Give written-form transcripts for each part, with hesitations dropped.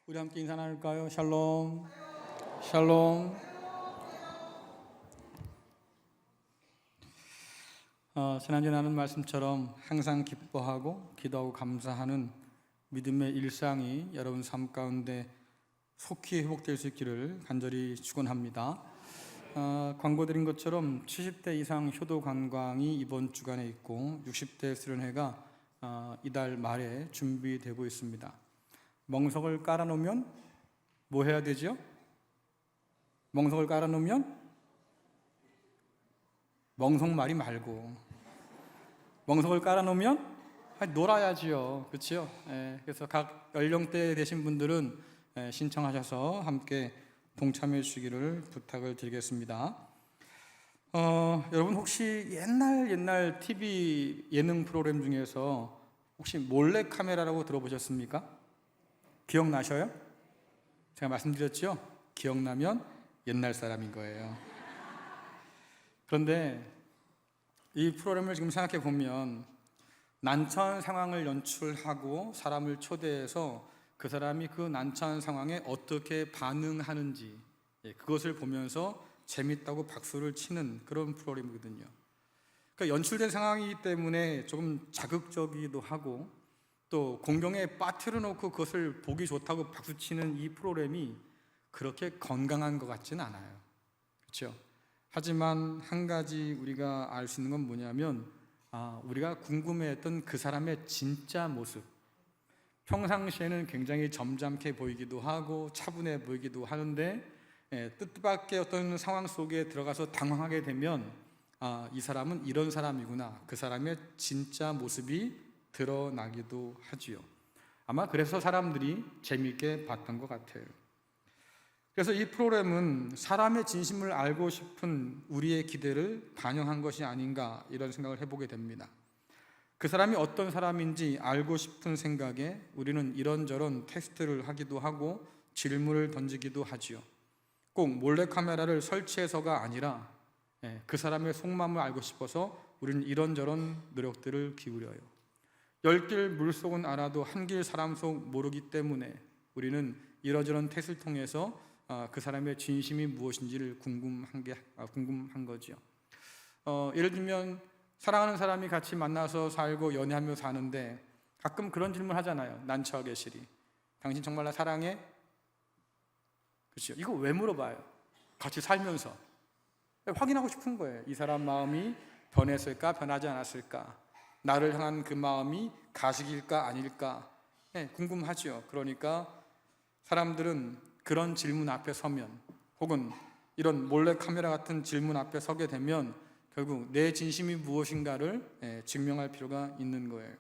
우리 함께 인사 나눌까요? 샬롬, 샬롬. 지난주에 나눈 말씀처럼 항상 기뻐하고 기도하고 감사하는 믿음의 일상이 여러분 삶 가운데 속히 회복될 수 있기를 간절히 축원합니다. 광고 드린 것처럼 70대 이상 효도 관광이 이번 주간에 있고 60대 수련회가 이달 말에 준비되고 있습니다. 멍석을 깔아놓으면 뭐 해야 되죠? 멍석을 깔아놓으면 멍석말이 말고 멍석을 깔아놓으면 놀아야지요. 그렇죠? 그래서 각 연령대 되신 분들은 신청하셔서 함께 동참해 주시기를 부탁을 드리겠습니다. 여러분 혹시 옛날 TV 예능 프로그램 중에서 혹시 몰래카메라라고 들어보셨습니까? 기억나셔요? 제가 말씀드렸죠? 기억나면 옛날 사람인 거예요. 그런데 이 프로그램을 지금 생각해 보면 난처한 상황을 연출하고 사람을 초대해서 그 사람이 그 난처한 상황에 어떻게 반응하는지 그것을 보면서 재밌다고 박수를 치는 그런 프로그램이거든요. 그러니까 연출된 상황이기 때문에 조금 자극적이기도 하고 또 공경에 빠뜨려 놓고 그것을 보기 좋다고 박수치는 이 프로그램이 그렇게 건강한 것 같지는 않아요. 그렇죠? 하지만 한 가지 우리가 알 수 있는 건 뭐냐면 우리가 궁금해했던 그 사람의 진짜 모습, 평상시에는 굉장히 점잖게 보이기도 하고 차분해 보이기도 하는데 뜻밖의 어떤 상황 속에 들어가서 당황하게 되면 이 사람은 이런 사람이구나, 그 사람의 진짜 모습이 드러나기도 하지요. 아마 그래서 사람들이 재미있게 봤던 것 같아요. 그래서 이 프로그램은 사람의 진심을 알고 싶은 우리의 기대를 반영한 것이 아닌가 이런 생각을 해보게 됩니다. 그 사람이 어떤 사람인지 알고 싶은 생각에 우리는 이런저런 테스트를 하기도 하고 질문을 던지기도 하지요. 꼭 몰래카메라를 설치해서가 아니라 그 사람의 속마음을 알고 싶어서 우리는 이런저런 노력들을 기울여요. 열길 물속은 알아도 한길 사람 속 모르기 때문에 우리는 이러저런 테스트를 통해서 그 사람의 진심이 무엇인지를 궁금한 거죠. 예를 들면 사랑하는 사람이 같이 만나서 살고 연애하며 사는데 가끔 그런 질문 하잖아요. 난처하게 시리, 당신 정말 나 사랑해? 그렇죠? 이거 왜 물어봐요? 같이 살면서 확인하고 싶은 거예요. 이 사람 마음이 변했을까 변하지 않았을까, 나를 향한 그 마음이 가식일까 아닐까 궁금하죠. 그러니까 사람들은 그런 질문 앞에 서면, 혹은 이런 몰래카메라 같은 질문 앞에 서게 되면 결국 내 진심이 무엇인가를 증명할 필요가 있는 거예요.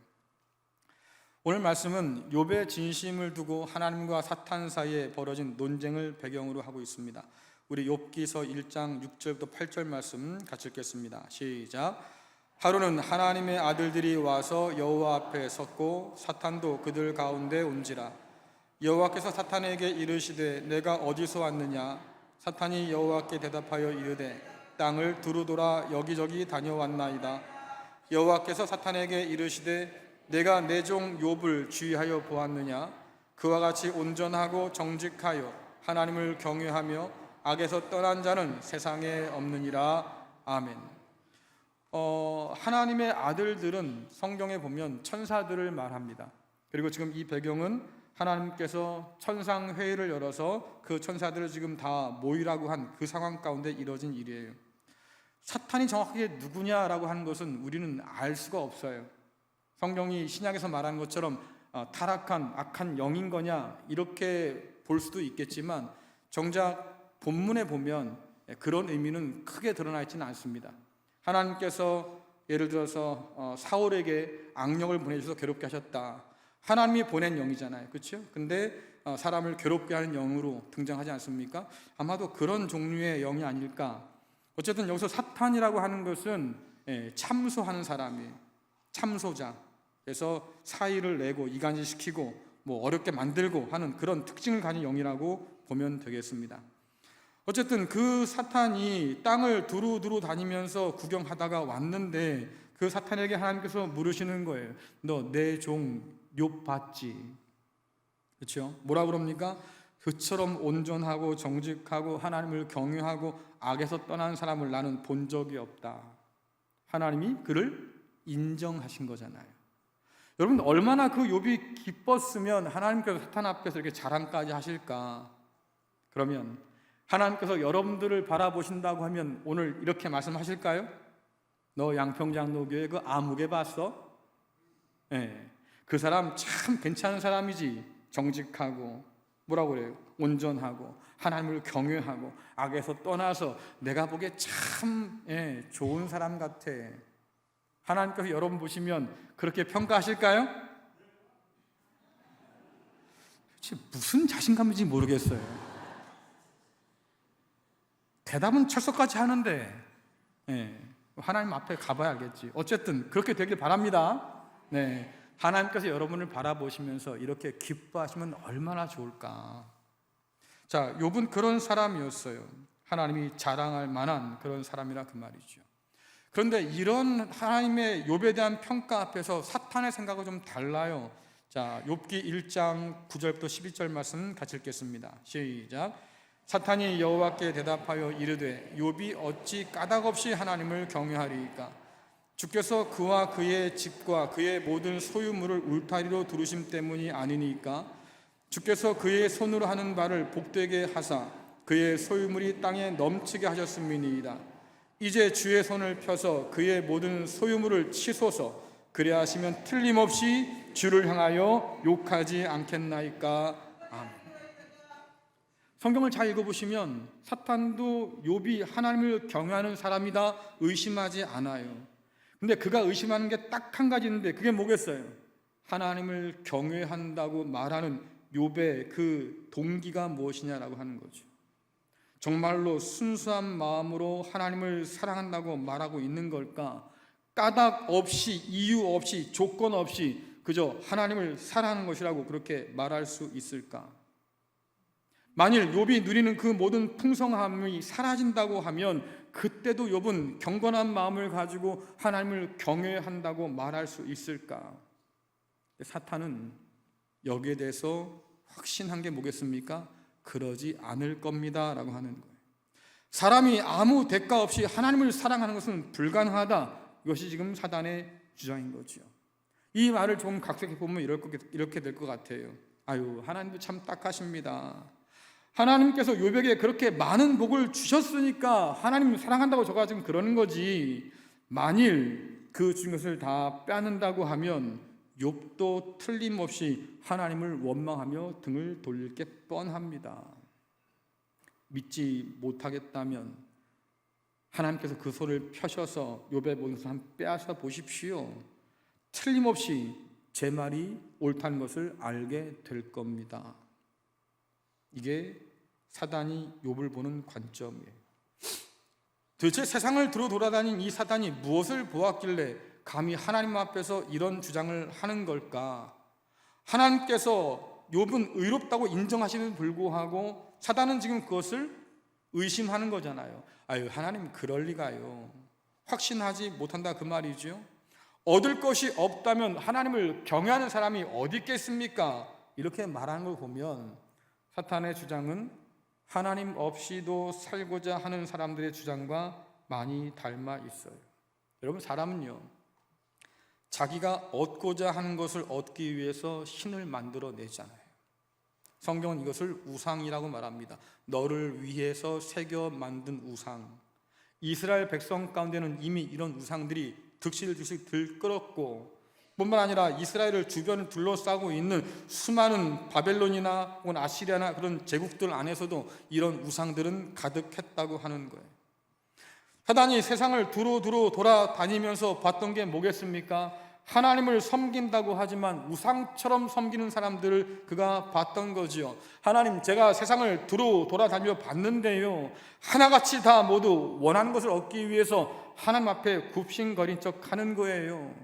오늘 말씀은 욥의 진심을 두고 하나님과 사탄 사이에 벌어진 논쟁을 배경으로 하고 있습니다. 우리 욥기서 1장 6절부터 8절 말씀 같이 읽겠습니다. 시작. 하루는 하나님의 아들들이 와서 여호와 앞에 섰고 사탄도 그들 가운데 온지라. 여호와께서 사탄에게 이르시되 내가 어디서 왔느냐? 사탄이 여호와께 대답하여 이르되 땅을 두루 돌아 여기저기 다녀왔나이다. 여호와께서 사탄에게 이르시되 내가 내 종 욥을 주의하여 보았느냐? 그와 같이 온전하고 정직하여 하나님을 경외하며 악에서 떠난 자는 세상에 없느니라. 아멘. 하나님의 아들들은 성경에 보면 천사들을 말합니다. 그리고 지금 이 배경은 하나님께서 천상회의를 열어서 그 천사들을 지금 다 모이라고 한 그 상황 가운데 이루어진 일이에요. 사탄이 정확하게 누구냐라고 하는 것은 우리는 알 수가 없어요. 성경이 신약에서 말한 것처럼 타락한 악한 영인 거냐 이렇게 볼 수도 있겠지만 정작 본문에 보면 그런 의미는 크게 드러나 있지는 않습니다. 하나님께서 예를 들어서 사울에게 악령을 보내주셔서 괴롭게 하셨다. 하나님이 보낸 영이잖아요. 그렇죠? 근데 사람을 괴롭게 하는 영으로 등장하지 않습니까? 아마도 그런 종류의 영이 아닐까. 어쨌든 여기서 사탄이라고 하는 것은 참소하는 사람이에요. 참소자. 그래서 사의를 내고 이간질시키고 어렵게 만들고 하는 그런 특징을 가진 영이라고 보면 되겠습니다. 어쨌든 그 사탄이 땅을 두루두루 다니면서 구경하다가 왔는데 그 사탄에게 하나님께서 물으시는 거예요. 너 내 종 욥 봤지? 그렇죠? 뭐라 그럽니까? 그처럼 온전하고 정직하고 하나님을 경외하고 악에서 떠난 사람을 나는 본 적이 없다. 하나님이 그를 인정하신 거잖아요. 여러분, 얼마나 그 욥이 기뻤으면 하나님께서 사탄 앞에서 이렇게 자랑까지 하실까? 그러면 하나님께서 여러분들을 바라보신다고 하면 오늘 이렇게 말씀하실까요? 너 양평장로교회 그 아무개 봤어? 네. 그 사람 참 괜찮은 사람이지. 정직하고 뭐라고 그래요? 온전하고 하나님을 경외하고 악에서 떠나서 내가 보기에 참 좋은 사람 같아. 하나님께서 여러분 보시면 그렇게 평가하실까요? 무슨 자신감인지 모르겠어요. 대답은 철석같이 하는데 하나님 앞에 가봐야 알겠지. 어쨌든 그렇게 되길 바랍니다. 네, 하나님께서 여러분을 바라보시면서 이렇게 기뻐하시면 얼마나 좋을까. 자, 욥은 그런 사람이었어요. 하나님이 자랑할 만한 그런 사람이라 그 말이죠. 그런데 이런 하나님의 욥에 대한 평가 앞에서 사탄의 생각은 좀 달라요. 자, 욥기 1장 9절부터 12절 말씀 같이 읽겠습니다. 시작. 사탄이 여호와께 대답하여 이르되 욥이 어찌 까닭없이 하나님을 경외하리이까? 주께서 그와 그의 집과 그의 모든 소유물을 울타리로 두르심 때문이 아니니까? 주께서 그의 손으로 하는 바를 복되게 하사 그의 소유물이 땅에 넘치게 하셨음이니이다. 이제 주의 손을 펴서 그의 모든 소유물을 치소서. 그래야 하시면 틀림없이 주를 향하여 욕하지 않겠나이까? 아멘. 성경을 잘 읽어보시면 사탄도 욥이 하나님을 경외하는 사람이다 의심하지 않아요. 근데 그가 의심하는 게 딱 한 가지 있는데 그게 뭐겠어요? 하나님을 경외한다고 말하는 욥의 그 동기가 무엇이냐라고 하는 거죠. 정말로 순수한 마음으로 하나님을 사랑한다고 말하고 있는 걸까? 까닭 없이, 이유 없이, 조건 없이 그저 하나님을 사랑하는 것이라고 그렇게 말할 수 있을까? 만일 욥이 누리는 그 모든 풍성함이 사라진다고 하면 그때도 욥은 경건한 마음을 가지고 하나님을 경외한다고 말할 수 있을까? 사탄은 여기에 대해서 확신한 게 뭐겠습니까? 그러지 않을 겁니다 라고 하는 거예요. 사람이 아무 대가 없이 하나님을 사랑하는 것은 불가능하다. 이것이 지금 사단의 주장인 거죠. 이 말을 좀 각색해 보면 이렇게 될 것 같아요. 아유, 하나님도 참 딱하십니다. 하나님께서 욥에게 그렇게 많은 복을 주셨으니까 하나님 사랑한다고 저가 지금 그러는 거지. 만일 그 준 것을 다 빼앗는다고 하면 욥도 틀림없이 하나님을 원망하며 등을 돌릴 게 뻔합니다. 믿지 못하겠다면 하나님께서 그 손을 펴셔서 욥의 모든 것을 한번 빼앗아 보십시오. 틀림없이 제 말이 옳다는 것을 알게 될 겁니다. 이게 사단이 욥을 보는 관점이에요. 도대체 세상을 두루 돌아다닌 이 사단이 무엇을 보았길래 감히 하나님 앞에서 이런 주장을 하는 걸까? 하나님께서 욥은 의롭다고 인정하시는 불구하고 사단은 지금 그것을 의심하는 거잖아요. 아유, 하나님 그럴 리가요. 확신하지 못한다 그 말이죠. 얻을 것이 없다면 하나님을 경외하는 사람이 어디 있겠습니까? 이렇게 말하는 걸 보면 사탄의 주장은 하나님 없이도 살고자 하는 사람들의 주장과 많이 닮아 있어요. 여러분, 사람은요, 자기가 얻고자 하는 것을 얻기 위해서 신을 만들어내잖아요. 성경은 이것을 우상이라고 말합니다. 너를 위해서 새겨 만든 우상. 이스라엘 백성 가운데는 이미 이런 우상들이 득실득실 들끓었고, 뿐만 아니라 이스라엘을 주변을 둘러싸고 있는 수많은 바벨론이나 혹은 아시리아나 그런 제국들 안에서도 이런 우상들은 가득했다고 하는 거예요. 사단이 세상을 두루두루 돌아다니면서 봤던 게 뭐겠습니까? 하나님을 섬긴다고 하지만 우상처럼 섬기는 사람들을 그가 봤던 거지요. 하나님, 제가 세상을 두루 돌아다니며 봤는데요, 하나같이 다 모두 원하는 것을 얻기 위해서 하나님 앞에 굽신거린 척 하는 거예요.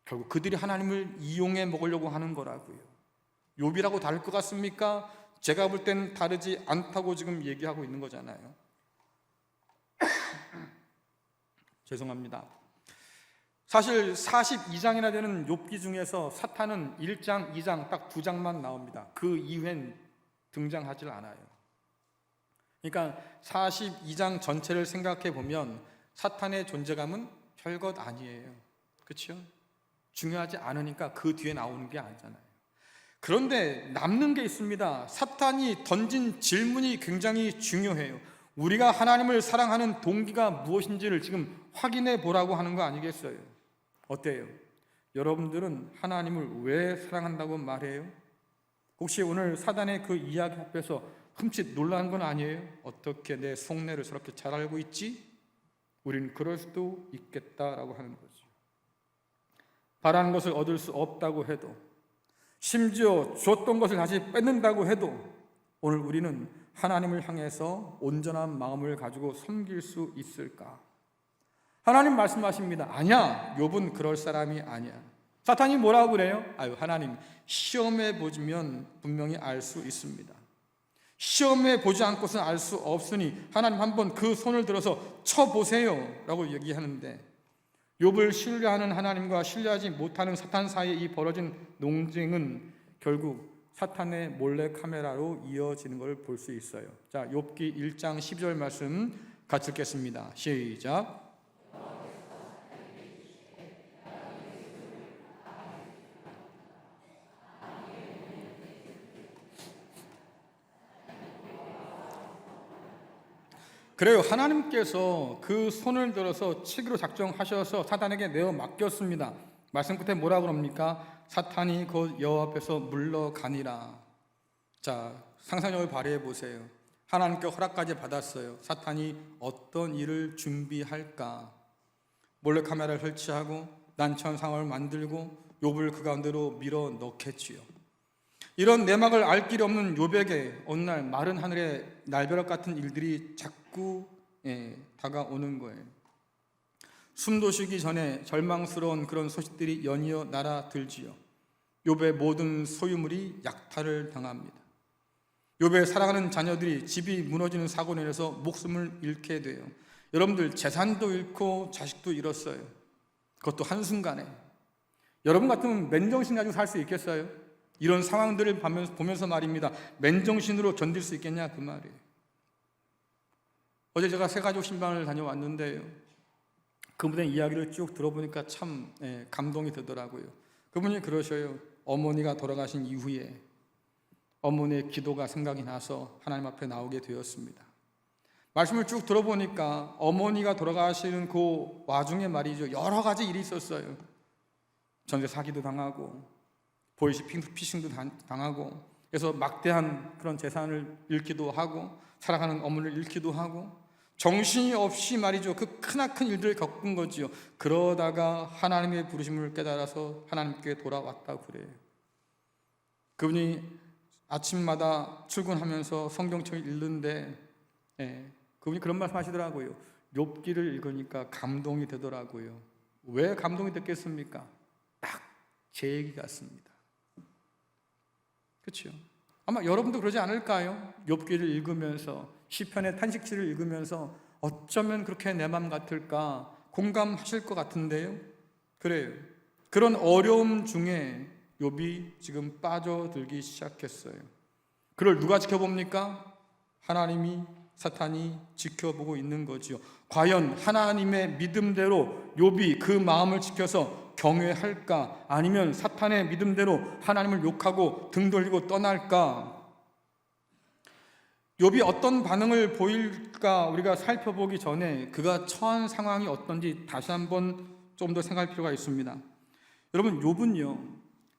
결국 그들이 하나님을 이용해 먹으려고 하는 거라고요. 욥이라고 다를 것 같습니까? 제가 볼 땐 다르지 않다고 지금 얘기하고 있는 거잖아요. 죄송합니다. 사실 42장이나 되는 욥기 중에서 사탄은 1장, 2장 딱 2장만 나옵니다. 그 이후엔 등장하질 않아요. 그러니까 42장 전체를 생각해 보면 사탄의 존재감은 별것 아니에요. 그렇죠? 중요하지 않으니까 그 뒤에 나오는 게 아니잖아요. 그런데 남는 게 있습니다. 사탄이 던진 질문이 굉장히 중요해요. 우리가 하나님을 사랑하는 동기가 무엇인지를 지금 확인해 보라고 하는 거 아니겠어요? 어때요? 여러분들은 하나님을 왜 사랑한다고 말해요? 혹시 오늘 사단의 그 이야기 앞에서 흠칫 놀란 건 아니에요? 어떻게 내 속내를 저렇게 잘 알고 있지? 우리는 그럴 수도 있겠다라고 하는 거죠. 바라는 것을 얻을 수 없다고 해도, 심지어 줬던 것을 다시 뺏는다고 해도 오늘 우리는 하나님을 향해서 온전한 마음을 가지고 섬길 수 있을까? 하나님 말씀하십니다. 아니야, 욥은 그럴 사람이 아니야. 사탄이 뭐라고 그래요? 하나님 시험해 보시면 분명히 알 수 있습니다. 시험해 보지 않고서는 알 수 없으니 하나님 한번 그 손을 들어서 쳐보세요 라고 얘기하는데, 욥을 신뢰하는 하나님과 신뢰하지 못하는 사탄 사이에 이 벌어진 논쟁은 결국 사탄의 몰래카메라로 이어지는 걸 볼 수 있어요. 자, 욥기 1장 12절 말씀 같이 읽겠습니다. 시작. 그래요. 하나님께서 그 손을 들어서 치기로 작정하셔서 사탄에게 내어 맡겼습니다. 말씀 끝에 뭐라 그럽니까? 사탄이 곧 여호와 앞에서 물러가니라. 자, 상상력을 발휘해 보세요. 하나님께 허락까지 받았어요. 사탄이 어떤 일을 준비할까? 몰래카메라를 설치하고 난처한 상황을 만들고 욥을 그 가운데로 밀어 넣겠지요. 이런 내막을 알 길이 없는 욥에게 어느 날 마른 하늘에 날벼락 같은 일들이 자꾸 다가오는 거예요. 숨도 쉬기 전에 절망스러운 그런 소식들이 연이어 날아들지요. 욥의 모든 소유물이 약탈을 당합니다. 욥의 사랑하는 자녀들이 집이 무너지는 사고로 인해서 목숨을 잃게 돼요. 여러분들 재산도 잃고 자식도 잃었어요. 그것도 한순간에. 여러분 같으면 맨정신 가지고 살 수 있겠어요? 이런 상황들을 보면서 말입니다. 맨정신으로 견딜 수 있겠냐 그 말이에요. 어제 제가 새가족 신방을 다녀왔는데요, 그분의 이야기를 쭉 들어보니까 참 감동이 되더라고요. 그분이 그러셔요. 어머니가 돌아가신 이후에 어머니의 기도가 생각이 나서 하나님 앞에 나오게 되었습니다. 말씀을 쭉 들어보니까 어머니가 돌아가시는 그 와중에 말이죠, 여러 가지 일이 있었어요. 전세 사기도 당하고 보이스피싱도 당하고, 그래서 막대한 그런 재산을 잃기도 하고 사랑하는 어머니를 잃기도 하고 정신이 없이 말이죠, 그 크나큰 일들을 겪은 거지요. 그러다가 하나님의 부르심을 깨달아서 하나님께 돌아왔다고 그래요. 그분이 아침마다 출근하면서 성경책을 읽는데 그분이 그런 말씀 하시더라고요. 욥기를 읽으니까 감동이 되더라고요. 왜 감동이 됐겠습니까? 딱 제 얘기 같습니다. 그렇죠? 아마 여러분도 그러지 않을까요? 욥기를 읽으면서, 시편의 탄식지를 읽으면서 어쩌면 그렇게 내 맘 같을까 공감하실 것 같은데요. 그래요. 그런 어려움 중에 욥이 지금 빠져들기 시작했어요. 그걸 누가 지켜봅니까? 하나님이, 사탄이 지켜보고 있는 거지요. 과연 하나님의 믿음대로 욥이 그 마음을 지켜서 경외할까? 아니면 사탄의 믿음대로 하나님을 욕하고 등 돌리고 떠날까? 욥이 어떤 반응을 보일까 우리가 살펴보기 전에 그가 처한 상황이 어떤지 다시 한번 좀 더 생각할 필요가 있습니다. 여러분, 욥은요,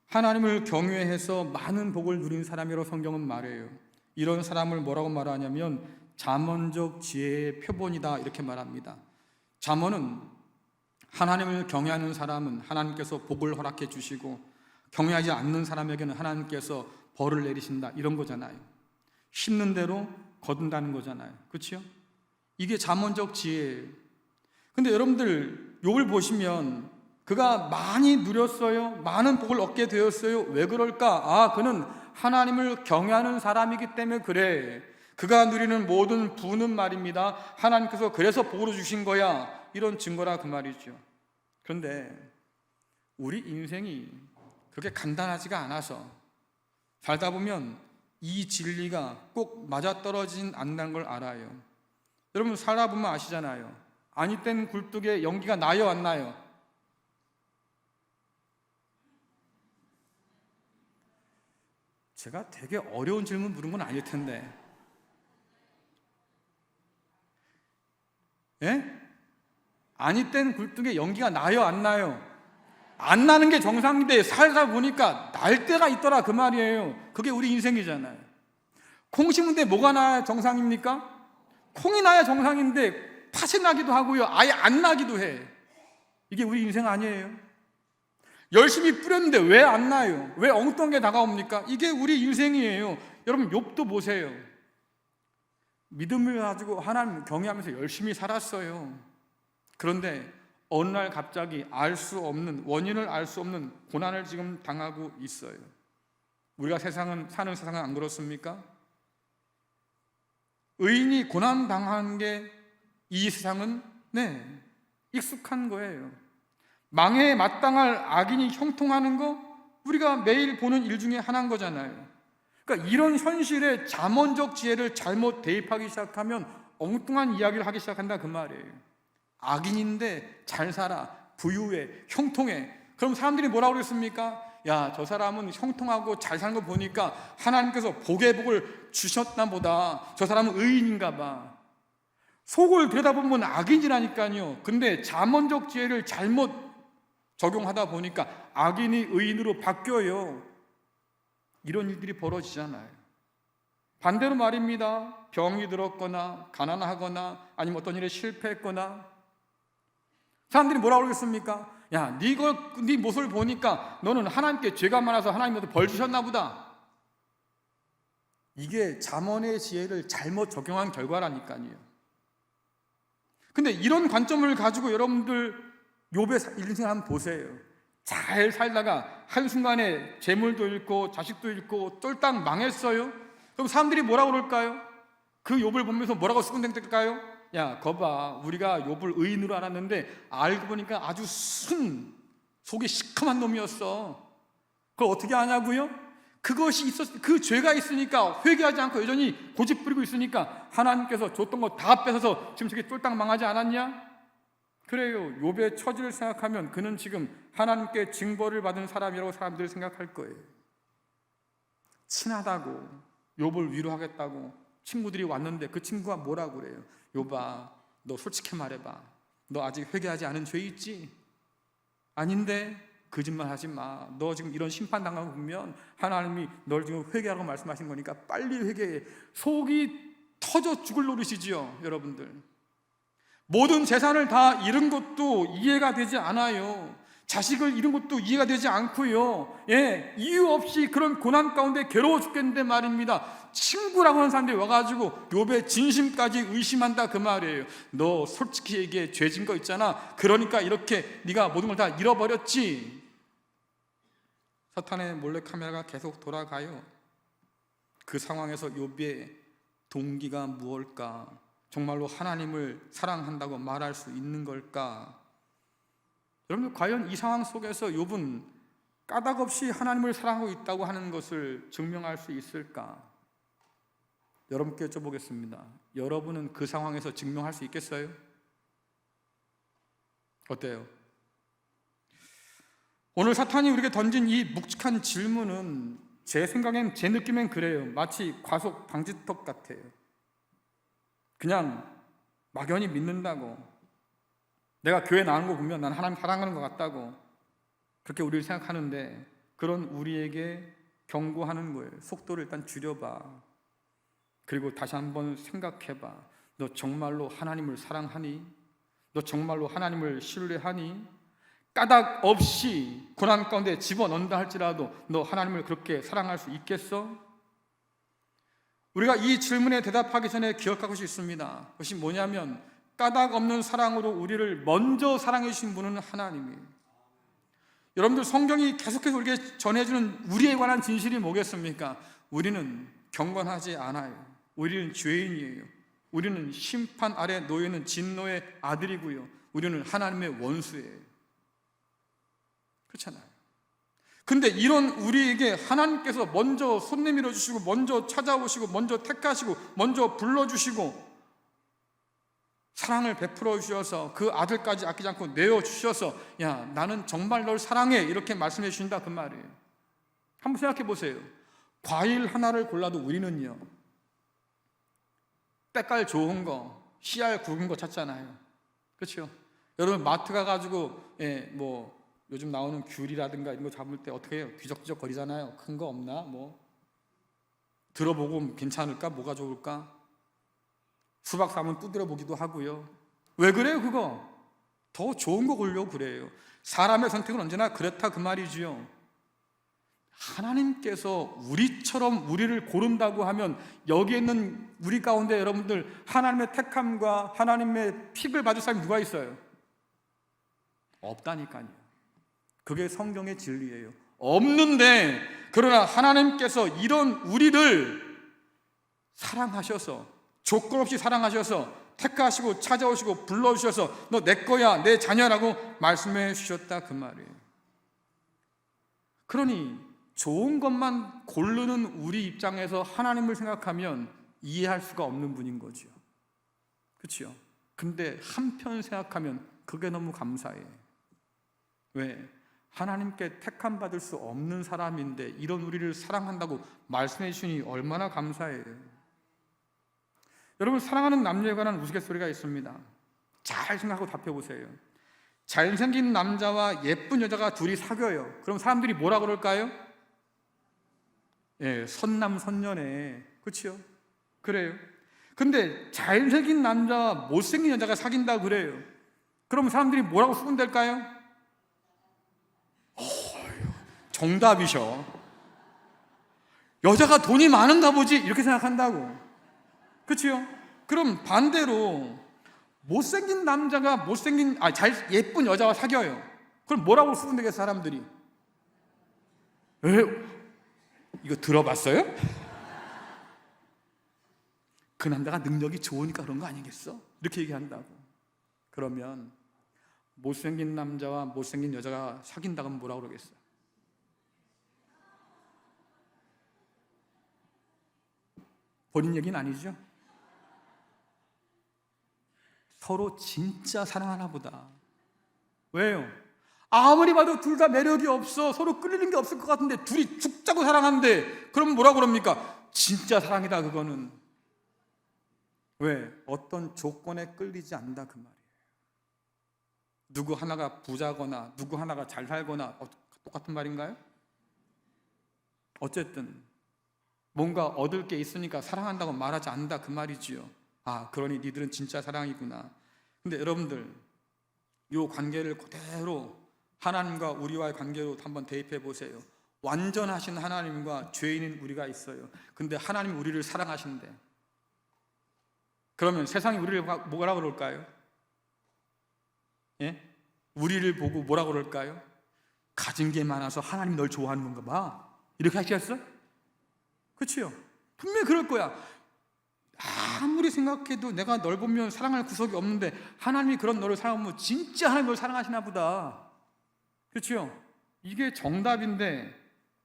하나님을 경외해서 많은 복을 누린 사람이라고 성경은 말해요. 이런 사람을 뭐라고 말하냐면 잠언적 지혜의 표본이다 이렇게 말합니다. 잠언은 하나님을 경외하는 사람은 하나님께서 복을 허락해 주시고 경외하지 않는 사람에게는 하나님께서 벌을 내리신다 이런 거잖아요. 심는 대로 거둔다는 거잖아요. 그렇죠? 이게 잠언적 지혜예요. 근데 여러분들 욥을 보시면 그가 많이 누렸어요. 많은 복을 얻게 되었어요. 왜 그럴까? 그는 하나님을 경외하는 사람이기 때문에 그래. 그가 누리는 모든 부는 말입니다, 하나님께서 그래서 복으로 주신 거야, 이런 증거라 그 말이죠. 그런데 우리 인생이 그렇게 간단하지가 않아서 살다 보면 이 진리가 꼭 맞아떨어지진 않는다는 걸 알아요. 여러분 살아보면 아시잖아요. 아니 땐 굴뚝에 연기가 나요 안 나요? 제가 되게 어려운 질문 물은 건 아닐 텐데. 예? 아니 땐 굴뚝에 연기가 나요 안 나요? 안 나는 게 정상인데 살다 보니까 날 때가 있더라 그 말이에요. 그게 우리 인생이잖아요. 콩 심은데 뭐가 나야 정상입니까? 콩이 나야 정상인데 팥이 나기도 하고요, 아예 안 나기도 해. 이게 우리 인생 아니에요? 열심히 뿌렸는데 왜 안 나요? 왜 엉뚱한 게 다가옵니까? 이게 우리 인생이에요. 여러분 욥도 보세요. 믿음을 가지고 하나님 경외하면서 열심히 살았어요. 그런데 어느 날 갑자기 알 수 없는, 원인을 알 수 없는 고난을 지금 당하고 있어요. 우리가 사는 세상은 안 그렇습니까? 의인이 고난 당하는 게 이 세상은 익숙한 거예요. 망해에 마땅할 악인이 형통하는 거 우리가 매일 보는 일 중에 하나인 거잖아요. 그러니까 이런 현실에 잠언적 지혜를 잘못 대입하기 시작하면 엉뚱한 이야기를 하기 시작한다 그 말이에요. 악인인데 잘 살아, 부유해, 형통해. 그럼 사람들이 뭐라고 그랬습니까? 야, 저 사람은 형통하고 잘 사는 거 보니까 하나님께서 복의 복을 주셨나 보다. 저 사람은 의인인가 봐. 속을 들여다보면 악인이라니까요. 근데 잠언적 지혜를 잘못 적용하다 보니까 악인이 의인으로 바뀌어요. 이런 일들이 벌어지잖아요. 반대로 말입니다. 병이 들었거나 가난하거나 아니면 어떤 일에 실패했거나 사람들이 뭐라고 그러겠습니까? 야, 네 모습을 보니까 너는 하나님께 죄가 많아서 하나님께서 벌 주셨나 보다. 이게 잠언의 지혜를 잘못 적용한 결과라니까요. 근데 이런 관점을 가지고 여러분들 욥의 인생을 한번 보세요. 잘 살다가 한순간에 재물도 잃고 자식도 잃고 쫄딱 망했어요. 그럼 사람들이 뭐라고 그럴까요? 그 욥을 보면서 뭐라고 수군댕댈까요? 야, 거봐, 우리가 욥을 의인으로 알았는데 알고 보니까 아주 속이 시커먼 놈이었어. 그걸 어떻게 아냐고요? 그것이 그 죄가 있으니까 회개하지 않고 여전히 고집 부리고 있으니까 하나님께서 줬던 거 다 뺏어서 지금 저게 쫄딱 망하지 않았냐? 그래요. 욥의 처지를 생각하면 그는 지금 하나님께 징벌을 받은 사람이라고 사람들이 생각할 거예요. 친하다고 욥을 위로하겠다고 친구들이 왔는데 그 친구가 뭐라고 그래요? 욥아, 너 솔직히 말해봐. 너 아직 회개하지 않은 죄 있지? 아닌데? 거짓말 하지 마. 너 지금 이런 심판당하고 보면 하나님이 널 지금 회개하라고 말씀하신 거니까 빨리 회개해. 속이 터져 죽을 노릇이지요, 여러분들. 모든 재산을 다 잃은 것도 이해가 되지 않아요. 자식을 잃은 것도 이해가 되지 않고요. 이유 없이 그런 고난 가운데 괴로워 죽겠는데 말입니다. 친구라고 하는 사람들이 와가지고 욥의 진심까지 의심한다 그 말이에요. 너 솔직히 얘기해, 죄진 거 있잖아. 그러니까 이렇게 네가 모든 걸 다 잃어버렸지. 사탄의 몰래카메라가 계속 돌아가요. 그 상황에서 욥의 동기가 무엇일까? 정말로 하나님을 사랑한다고 말할 수 있는 걸까? 여러분, 과연 이 상황 속에서 욥은 까닭없이 하나님을 사랑하고 있다고 하는 것을 증명할 수 있을까? 여러분께 여쭤보겠습니다. 여러분은 그 상황에서 증명할 수 있겠어요? 어때요? 오늘 사탄이 우리에게 던진 이 묵직한 질문은 제 생각엔, 제 느낌엔 그래요. 마치 과속 방지턱 같아요. 그냥 막연히 믿는다고, 내가 교회 나오는 거 보면 난 하나님 사랑하는 것 같다고 그렇게 우리를 생각하는데, 그런 우리에게 경고하는 거예요. 속도를 일단 줄여봐. 그리고 다시 한번 생각해봐. 너 정말로 하나님을 사랑하니? 너 정말로 하나님을 신뢰하니? 까닭 없이 고난 가운데 집어넣는다 할지라도 너 하나님을 그렇게 사랑할 수 있겠어? 우리가 이 질문에 대답하기 전에 기억하고 싶습니다. 그것이 뭐냐면, 까닭 없는 사랑으로 우리를 먼저 사랑해 주신 분은 하나님이에요. 여러분들, 성경이 계속해서 우리에게 전해주는 우리에 관한 진실이 뭐겠습니까? 우리는 경건하지 않아요. 우리는 죄인이에요. 우리는 심판 아래 놓여있는 진노의 아들이고요. 우리는 하나님의 원수예요. 그렇잖아요. 근데 이런 우리에게 하나님께서 먼저 손 내밀어 주시고, 먼저 찾아오시고, 먼저 택하시고, 먼저 불러주시고, 사랑을 베풀어 주셔서 그 아들까지 아끼지 않고 내어주셔서, 야, 나는 정말 널 사랑해, 이렇게 말씀해 주신다, 그 말이에요. 한번 생각해 보세요. 과일 하나를 골라도 우리는요, 때깔 좋은 거, 씨알 굵은 거 찾잖아요. 그렇죠? 여러분 마트 가가지고 요즘 나오는 귤이라든가 이런 거 잡을 때 어떻게 해요? 귀적귀적 거리잖아요. 큰 거 없나? 들어보고 괜찮을까? 뭐가 좋을까? 수박 사면 두드려 보기도 하고요. 왜 그래요 그거? 더 좋은 거 고르려고 그래요. 사람의 선택은 언제나 그렇다 그 말이지요. 하나님께서 우리처럼 우리를 고른다고 하면 여기에 있는 우리 가운데 여러분들 하나님의 택함과 하나님의 픽을 받을 사람이 누가 있어요? 없다니까요. 그게 성경의 진리예요. 없는데, 그러나 하나님께서 이런 우리를 사랑하셔서, 조건 없이 사랑하셔서 택하시고 찾아오시고 불러주셔서 너 내 거야, 내 자녀라고 말씀해 주셨다 그 말이에요. 그러니 좋은 것만 고르는 우리 입장에서 하나님을 생각하면 이해할 수가 없는 분인 거죠. 그렇죠? 근데 한편 생각하면 그게 너무 감사해요. 왜? 하나님께 택함 받을 수 없는 사람인데 이런 우리를 사랑한다고 말씀해 주시니 얼마나 감사해요. 여러분, 사랑하는 남녀에 관한 우스갯소리가 있습니다. 잘 생각하고 답해 보세요. 잘생긴 남자와 예쁜 여자가 둘이 사귀어요. 그럼 사람들이 뭐라 그럴까요? 선남선녀네. 그렇죠? 그래요. 근데 잘생긴 남자와 못생긴 여자가 사귄다 그래요. 그럼 사람들이 뭐라고 수군댈까요? 정답이셔. 여자가 돈이 많은가 보지, 이렇게 생각한다고. 그렇죠? 그럼 반대로 못생긴 남자가 예쁜 여자와 사귀어요. 그럼 뭐라고 수군대겠어 사람들이? 이거 들어봤어요? 그 남자가 능력이 좋으니까 그런 거 아니겠어? 이렇게 얘기한다고. 그러면 못생긴 남자와 못생긴 여자가 사귄다고 하면 뭐라고 그러겠어요? 본인 얘기는 아니죠? 서로 진짜 사랑하나 보다. 왜요? 아무리 봐도 둘 다 매력이 없어. 서로 끌리는 게 없을 것 같은데 둘이 죽자고 사랑하는데 그럼 뭐라고 그럽니까? 진짜 사랑이다 그거는. 왜? 어떤 조건에 끌리지 않는다 그 말이에요. 누구 하나가 부자거나 누구 하나가 잘 살거나 똑같은 말인가요? 어쨌든 뭔가 얻을 게 있으니까 사랑한다고 말하지 않는다 그 말이지요. 그러니 니들은 진짜 사랑이구나. 근데 여러분들, 이 관계를 그대로 하나님과 우리와의 관계로 한번 대입해 보세요. 완전하신 하나님과 죄인인 우리가 있어요. 근데 하나님이 우리를 사랑하신대. 그러면 세상이 우리를 뭐라 그럴까요? 우리를 보고 뭐라 그럴까요? 가진 게 많아서 하나님 널 좋아하는 건가 봐. 이렇게 하시겠어? 그렇죠? 분명히 그럴 거야. 아무리 생각해도 내가 널 보면 사랑할 구석이 없는데 하나님이 그런 너를 사랑하면 진짜 하나님 널 사랑하시나 보다. 그렇죠? 이게 정답인데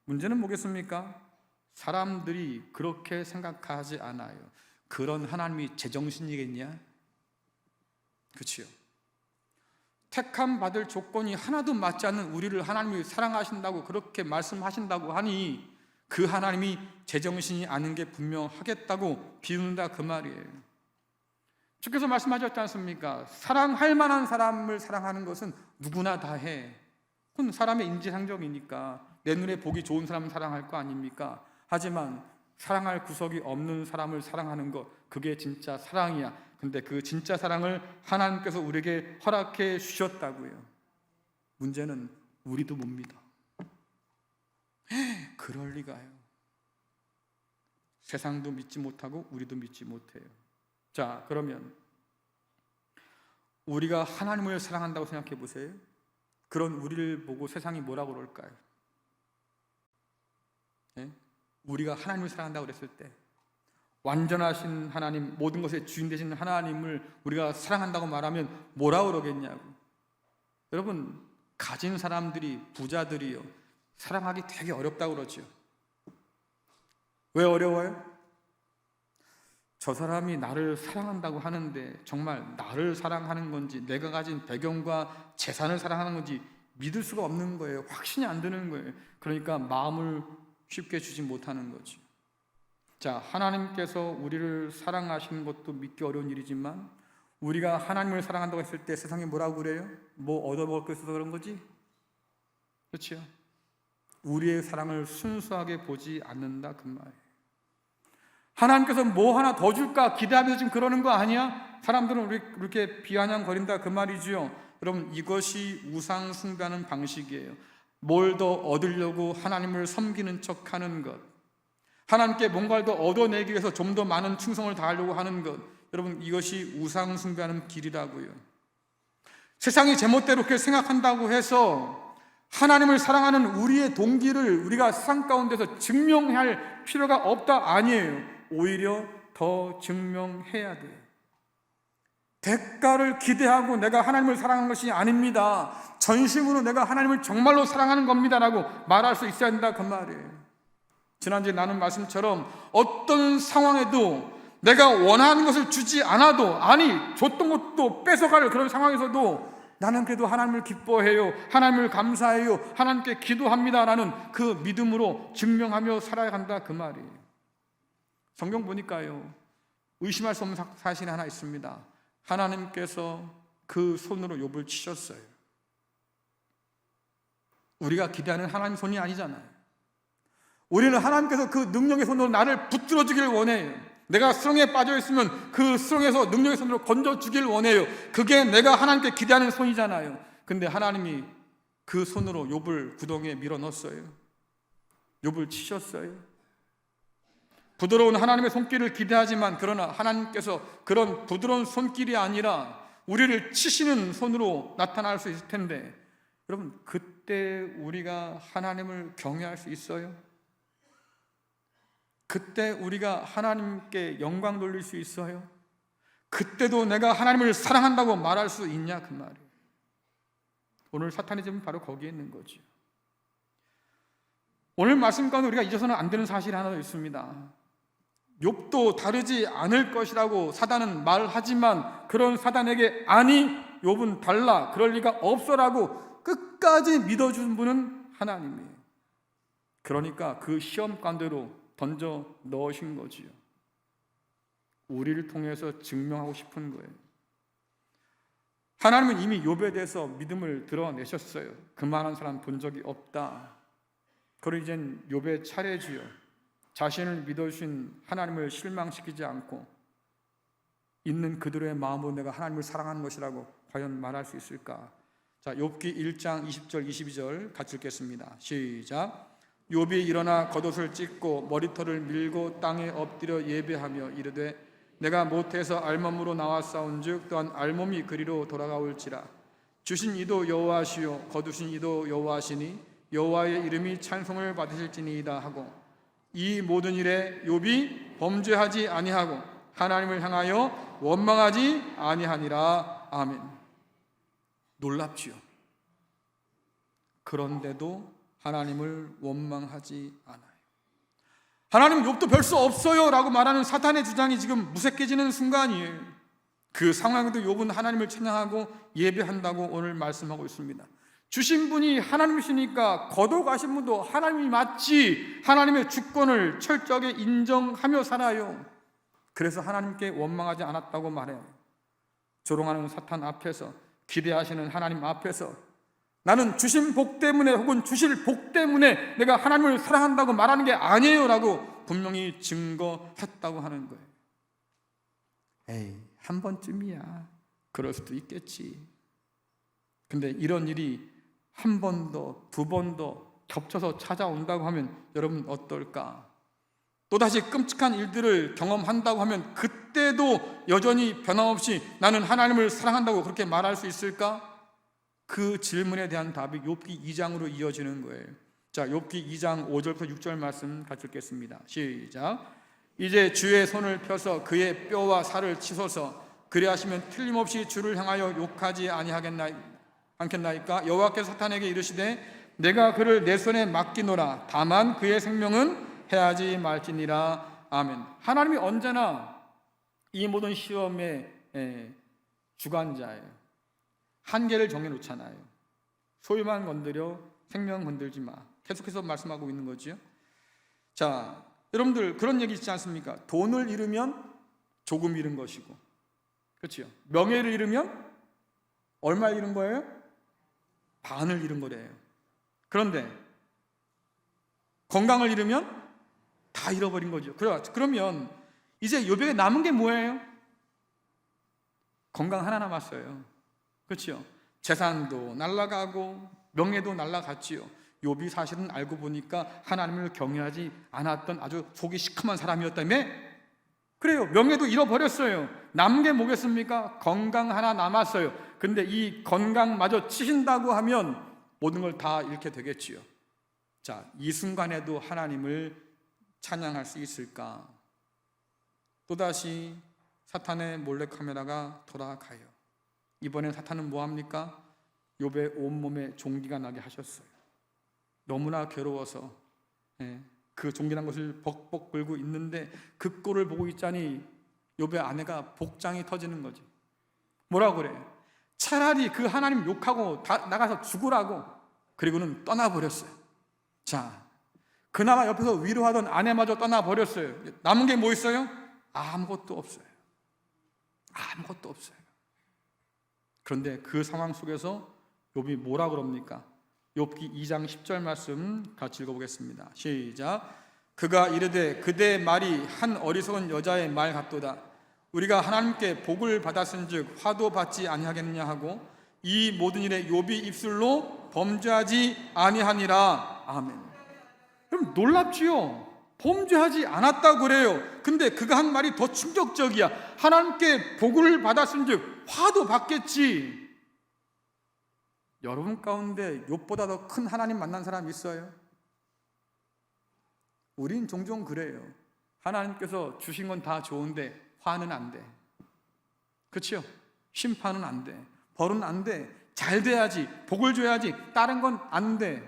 문제는 뭐겠습니까? 사람들이 그렇게 생각하지 않아요. 그런 하나님이 제정신이겠냐? 그렇죠? 택함 받을 조건이 하나도 맞지 않는 우리를 하나님이 사랑하신다고 그렇게 말씀하신다고 하니 그 하나님이 제정신이 아닌 게 분명하겠다고 비웃는다 그 말이에요. 주께서 말씀하셨지 않습니까? 사랑할 만한 사람을 사랑하는 것은 누구나 다 해. 그건 사람의 인지상정이니까 내 눈에 보기 좋은 사람을 사랑할 거 아닙니까? 하지만 사랑할 구석이 없는 사람을 사랑하는 것, 그게 진짜 사랑이야. 근데 그 진짜 사랑을 하나님께서 우리에게 허락해 주셨다고요. 문제는 우리도 못 믿어. 그럴 리가요. 세상도 믿지 못하고 우리도 믿지 못해요. 자, 그러면 우리가 하나님을 사랑한다고 생각해 보세요. 그런 우리를 보고 세상이 뭐라고 그럴까요? 우리가 하나님을 사랑한다고 그랬을 때 완전하신 하나님, 모든 것의 주인 되신 하나님을 우리가 사랑한다고 말하면 뭐라고 그러겠냐고. 여러분, 가진 사람들이, 부자들이요, 사랑하기 되게 어렵다고 그러죠. 왜 어려워요? 저 사람이 나를 사랑한다고 하는데 정말 나를 사랑하는 건지, 내가 가진 배경과 재산을 사랑하는 건지 믿을 수가 없는 거예요. 확신이 안 드는 거예요. 그러니까 마음을 쉽게 주지 못하는 거죠. 자, 하나님께서 우리를 사랑하시는 것도 믿기 어려운 일이지만, 우리가 하나님을 사랑한다고 했을 때 세상이 뭐라고 그래요? 뭐 얻어먹을 거 있어서 그런 거지? 그렇죠? 우리의 사랑을 순수하게 보지 않는다, 그 말이에요. 하나님께서 뭐 하나 더 줄까 기대하면서 지금 그러는 거 아니야? 사람들은 우리 그렇게 비아냥거린다, 그 말이죠. 여러분, 이것이 우상 숭배하는 방식이에요. 뭘 더 얻으려고 하나님을 섬기는 척하는 것, 하나님께 뭔가를 더 얻어내기 위해서 좀 더 많은 충성을 다하려고 하는 것, 여러분, 이것이 우상 숭배하는 길이라고요. 세상이 제멋대로 그렇게 생각한다고 해서 하나님을 사랑하는 우리의 동기를 우리가 세상 가운데서 증명할 필요가 없다, 아니에요. 오히려 더 증명해야 돼요. 대가를 기대하고 내가 하나님을 사랑하는 것이 아닙니다. 전심으로 내가 하나님을 정말로 사랑하는 겁니다라고 말할 수 있어야 한다, 그 말이에요. 지난주에 나눈 말씀처럼 어떤 상황에도 내가 원하는 것을 주지 않아도, 아니 줬던 것도 뺏어갈 그런 상황에서도 나는 그래도 하나님을 기뻐해요, 하나님을 감사해요, 하나님께 기도합니다라는 그 믿음으로 증명하며 살아야 한다, 그 말이에요. 성경 보니까요, 의심할 수 없는 사실이 하나 있습니다. 하나님께서 그 손으로 욥을 치셨어요. 우리가 기대하는 하나님 손이 아니잖아요. 우리는 하나님께서 그 능력의 손으로 나를 붙들어 주길 원해요. 내가 수렁에 빠져 있으면 그 수렁에서 능력의 손으로 건져 주길 원해요. 그게 내가 하나님께 기대하는 손이잖아요. 근데 하나님이 그 손으로 욥을 구덩이에 밀어 넣었어요. 욥을 치셨어요. 부드러운 하나님의 손길을 기대하지만, 그러나 하나님께서 그런 부드러운 손길이 아니라 우리를 치시는 손으로 나타날 수 있을 텐데, 여러분, 그때 우리가 하나님을 경외할 수 있어요? 그때 우리가 하나님께 영광 돌릴 수 있어요? 그때도 내가 하나님을 사랑한다고 말할 수 있냐, 그 말이에요. 오늘 사탄의 점은 바로 거기에 있는 거죠. 오늘 말씀 가운데 우리가 잊어서는 안 되는 사실이 하나 더 있습니다. 욥도 다르지 않을 것이라고 사단은 말하지만, 그런 사단에게 아니 욥은 달라, 그럴 리가 없어라고 끝까지 믿어준 분은 하나님이에요. 그러니까 그 시험 가운데로 던져 넣으신 거지요. 우리를 통해서 증명하고 싶은 거예요. 하나님은 이미 욥에 대해서 믿음을 드러내셨어요. 그만한 사람 본 적이 없다. 그리고 이젠 욥의 차례지요. 자신을 믿어주신 하나님을 실망시키지 않고 있는 그들의 마음으로 내가 하나님을 사랑하는 것이라고 과연 말할 수 있을까? 자, 욥기 1장 20절 22절 같이 읽겠습니다. 시작. 욥이 일어나 겉옷을 찢고 머리털을 밀고 땅에 엎드려 예배하며 이르되 내가 모태에서 알몸으로 나왔사온즉 또한 알몸이 그리로 돌아가올지라. 주신 이도 여호와시요 거두신 이도 여호와시니 여호와의 이름이 찬송을 받으실지니이다 하고, 이 모든 일에 욥이 범죄하지 아니하고 하나님을 향하여 원망하지 아니하니라. 아멘. 놀랍지요. 그런데도 하나님을 원망하지 않아요. 하나님 욥도 별 수 없어요 라고 말하는 사탄의 주장이 지금 무색해지는 순간이에요. 그 상황에도 욥은 하나님을 찬양하고 예배한다고 오늘 말씀하고 있습니다. 주신 분이 하나님이시니까 거둬가신 분도 하나님이 맞지, 하나님의 주권을 철저하게 인정하며 살아요. 그래서 하나님께 원망하지 않았다고 말해요. 조롱하는 사탄 앞에서, 기대하시는 하나님 앞에서 나는 주신 복 때문에 혹은 주실 복 때문에 내가 하나님을 사랑한다고 말하는 게 아니에요 라고 분명히 증거했다고 하는 거예요. 에이, 한 번쯤이야, 그럴 수도 있겠지. 근데 이런 일이 한 번 더, 두 번 더 겹쳐서 찾아온다고 하면 여러분 어떨까? 또다시 끔찍한 일들을 경험한다고 하면 그때도 여전히 변함없이 나는 하나님을 사랑한다고 그렇게 말할 수 있을까? 그 질문에 대한 답이 욥기 2장으로 이어지는 거예요. 자, 욥기 2장 5절부터 6절 말씀 같이 읽겠습니다. 시작. 이제 주의 손을 펴서 그의 뼈와 살을 치소서. 그리하시면 틀림없이 주를 향하여 욕하지 아니하겠나이다. 않겠나이까? 여호와께서 사탄에게 이르시되 내가 그를 내 손에 맡기노라. 다만 그의 생명은 해하지 말지니라. 아멘. 하나님이 언제나 이 모든 시험의 주관자예요. 한계를 정해놓잖아요. 소유만 건드려 생명 건들지 마. 계속해서 말씀하고 있는 거죠. 자, 여러분들 그런 얘기 있지 않습니까? 돈을 잃으면 조금 잃은 것이고, 그렇죠? 명예를 잃으면 얼마 잃은 거예요? 반을 잃은 거래요. 그런데 건강을 잃으면 다 잃어버린 거죠. 그러면 이제 욥에게 남은 게 뭐예요? 건강 하나 남았어요. 그렇죠? 재산도 날아가고 명예도 날아갔지요. 욥이 사실은 알고 보니까 하나님을 경외하지 않았던 아주 속이 시커먼 사람이었다며? 그래요. 명예도 잃어버렸어요. 남은 게 뭐겠습니까? 건강 하나 남았어요. 근데 이 건강마저 치신다고 하면 모든 걸 다 잃게 되겠지요. 자, 이 순간에도 하나님을 찬양할 수 있을까? 또다시 사탄의 몰래카메라가 돌아가요. 이번엔 사탄은 뭐합니까? 욥의 온몸에 종기가 나게 하셨어요. 너무나 괴로워서 그 종기난 것을 벅벅 끌고 있는데 그 꼴을 보고 있자니 욥의 아내가 복장이 터지는 거지. 뭐라고 그래? 차라리 그 하나님 욕하고 나가서 죽으라고. 그리고는 떠나버렸어요. 자, 그나마 옆에서 위로하던 아내마저 떠나버렸어요. 남은 게 뭐 있어요? 아무것도 없어요. 아무것도 없어요. 그런데 그 상황 속에서 욥이 뭐라 그럽니까? 욥기 2장 10절 말씀 같이 읽어보겠습니다. 시작. 그가 이르되 그대의 말이 한 어리석은 여자의 말 같도다. 우리가 하나님께 복을 받았은즉 화도 받지 아니하겠느냐 하고 이 모든 일에 욥이 입술로 범죄하지 아니하니라. 아멘. 그럼 놀랍지요? 범죄하지 않았다고 그래요. 근데 그가 한 말이 더 충격적이야. 하나님께 복을 받았은즉 화도 받겠지. 여러분 가운데 욥보다 더 큰 하나님 만난 사람 있어요? 우린 종종 그래요. 하나님께서 주신 건 다 좋은데 화는 안 돼. 그렇죠? 심판은 안 돼. 벌은 안 돼. 잘 돼야지. 복을 줘야지. 다른 건 안 돼.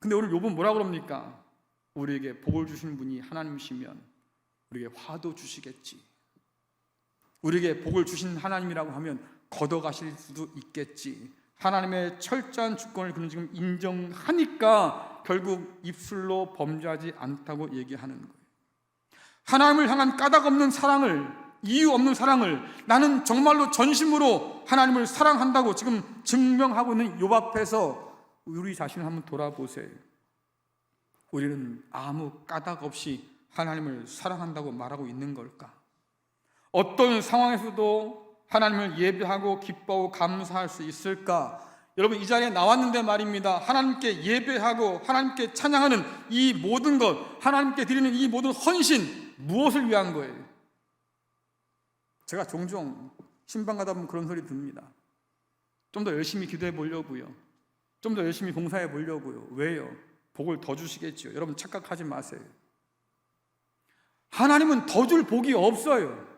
근데 오늘 욥은 뭐라 그럽니까? 우리에게 복을 주신 분이 하나님이시면 우리에게 화도 주시겠지. 우리에게 복을 주신 하나님이라고 하면 걷어가실 수도 있겠지. 하나님의 철저한 주권을 그는 지금 인정하니까 결국 입술로 범죄하지 않다고 얘기하는 거예요. 하나님을 향한 까닭 없는 사랑을, 이유 없는 사랑을, 나는 정말로 전심으로 하나님을 사랑한다고 지금 증명하고 있는 욥 앞에서 우리 자신을 한번 돌아보세요. 우리는 아무 까닭 없이 하나님을 사랑한다고 말하고 있는 걸까? 어떤 상황에서도 하나님을 예배하고 기뻐하고 감사할 수 있을까? 여러분, 이 자리에 나왔는데 말입니다. 하나님께 예배하고 하나님께 찬양하는 이 모든 것, 하나님께 드리는 이 모든 헌신, 무엇을 위한 거예요? 제가 종종 신방 가다 보면 그런 소리 듭니다. 좀 더 열심히 기도해 보려고요. 좀 더 열심히 봉사해 보려고요. 왜요? 복을 더 주시겠죠. 여러분 착각하지 마세요. 하나님은 더 줄 복이 없어요.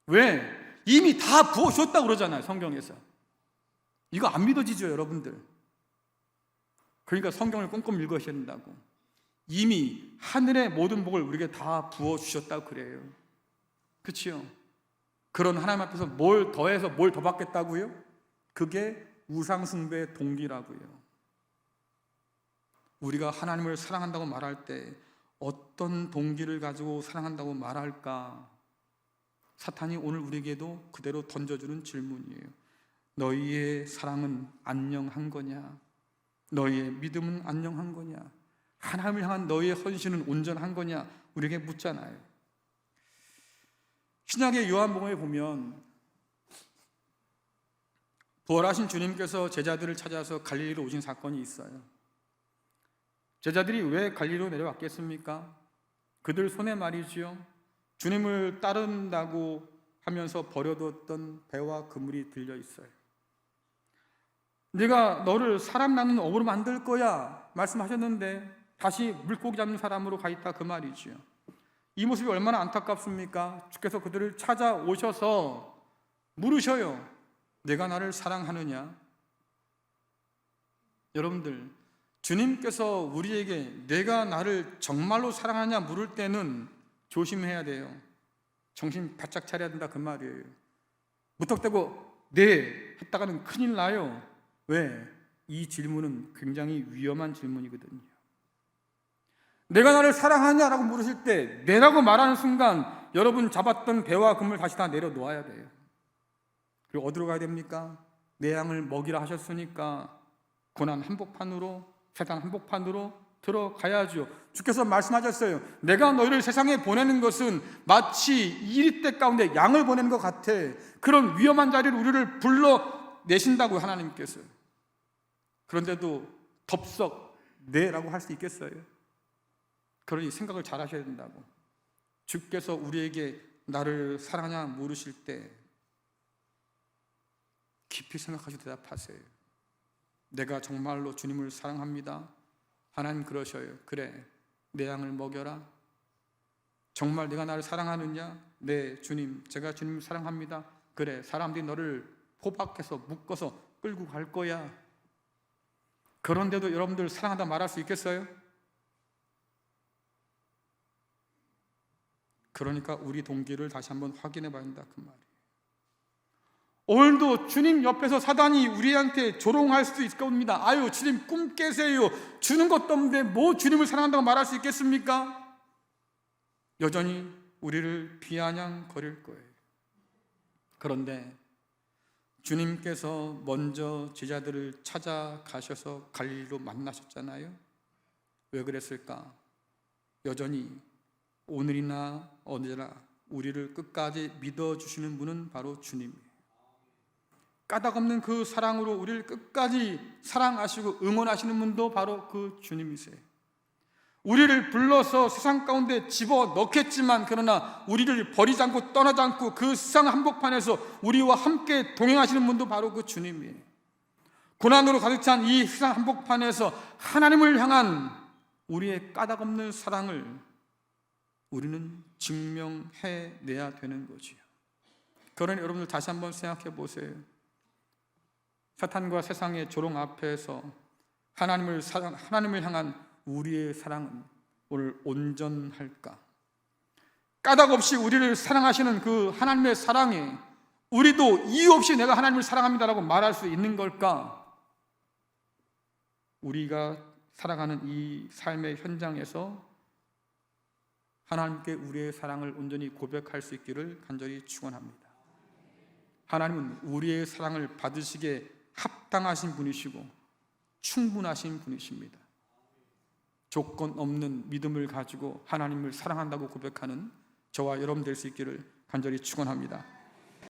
왜? 이미 다 부어주셨다고 그러잖아요, 성경에서. 이거 안 믿어지죠, 여러분들? 그러니까 성경을 꼼꼼히 읽으셔야 된다고. 이미 하늘의 모든 복을 우리에게 다 부어주셨다고 그래요. 그렇죠? 그런 하나님 앞에서 뭘 더해서 뭘 더 받겠다고요? 그게 우상숭배의 동기라고요. 우리가 하나님을 사랑한다고 말할 때 어떤 동기를 가지고 사랑한다고 말할까? 사탄이 오늘 우리에게도 그대로 던져주는 질문이에요. 너희의 사랑은 안녕한 거냐? 너희의 믿음은 안녕한 거냐? 하나님을 향한 너희의 헌신은 온전한 거냐? 우리에게 묻잖아요. 신약의 요한복음에 보면 부활하신 주님께서 제자들을 찾아서 갈릴리로 오신 사건이 있어요. 제자들이 왜 갈릴리로 내려왔겠습니까? 그들 손에 말이지요, 주님을 따른다고 하면서 버려뒀던 배와 그물이 들려 있어요. 내가 너를 사람 낳는 어부로 만들 거야 말씀하셨는데 다시 물고기 잡는 사람으로 가 있다, 그 말이지요. 이 모습이 얼마나 안타깝습니까? 주께서 그들을 찾아오셔서 물으셔요. 내가 나를 사랑하느냐? 여러분들, 주님께서 우리에게 내가 나를 정말로 사랑하냐 물을 때는 조심해야 돼요. 정신 바짝 차려야 된다 그 말이에요. 무턱대고 네 했다가는 큰일 나요. 왜? 이 질문은 굉장히 위험한 질문이거든요. 내가 나를 사랑하냐라고 물으실 때 네라고 말하는 순간 여러분 잡았던 배와 금을 다시 다 내려놓아야 돼요. 그리고 어디로 가야 됩니까? 내 양을 먹이라 하셨으니까 고난 한복판으로, 세상 한복판으로 들어가야죠. 주께서 말씀하셨어요. 내가 너희를 세상에 보내는 것은 마치 이리떼 가운데 양을 보내는 것 같아. 그런 위험한 자리를 우리를 불러내신다고 하나님께서. 그런데도 덥석 네라고 할 수 있겠어요? 그러니 생각을 잘 하셔야 된다고. 주께서 우리에게 나를 사랑하냐 물으실 때 깊이 생각하시고 대답하세요. 내가 정말로 주님을 사랑합니다. 하나님 그러셔요. 그래, 내 양을 먹여라. 정말 내가 나를 사랑하느냐? 네, 주님, 제가 주님을 사랑합니다. 그래, 사람들이 너를 포박해서 묶어서 끌고 갈 거야. 그런데도 여러분들 사랑한다 말할 수 있겠어요? 그러니까 우리 동기를 다시 한번 확인해 봐야 한다 그 말이에요. 오늘도 주님 옆에서 사단이 우리한테 조롱할 수도 있을 겁니다. 아유, 주님 꿈 깨세요. 주는 것도 없는데 뭐 주님을 사랑한다고 말할 수 있겠습니까? 여전히 우리를 비아냥거릴 거예요. 그런데 주님께서 먼저 제자들을 찾아가셔서 갈릴리로 만나셨잖아요. 왜 그랬을까? 여전히 오늘이나 언제나 우리를 끝까지 믿어주시는 분은 바로 주님이에요. 까닭없는 그 사랑으로 우리를 끝까지 사랑하시고 응원하시는 분도 바로 그 주님이세요. 우리를 불러서 세상 가운데 집어넣겠지만 그러나 우리를 버리지 않고 떠나지 않고 그 세상 한복판에서 우리와 함께 동행하시는 분도 바로 그 주님이에요. 고난으로 가득 찬 이 세상 한복판에서 하나님을 향한 우리의 까닭없는 사랑을 우리는 증명해내야 되는 거지요. 그러니 여러분들 다시 한번 생각해 보세요. 사탄과 세상의 조롱 앞에서 하나님을 향한 우리의 사랑은 오늘 온전할까? 까닭 없이 우리를 사랑하시는 그 하나님의 사랑에 우리도 이유 없이 내가 하나님을 사랑합니다라고 말할 수 있는 걸까? 우리가 살아가는 이 삶의 현장에서 하나님께 우리의 사랑을 온전히 고백할 수 있기를 간절히 축원합니다. 하나님은 우리의 사랑을 받으시기에 합당하신 분이시고 충분하신 분이십니다. 조건 없는 믿음을 가지고 하나님을 사랑한다고 고백하는 저와 여러분 될 수 있기를 간절히 축원합니다.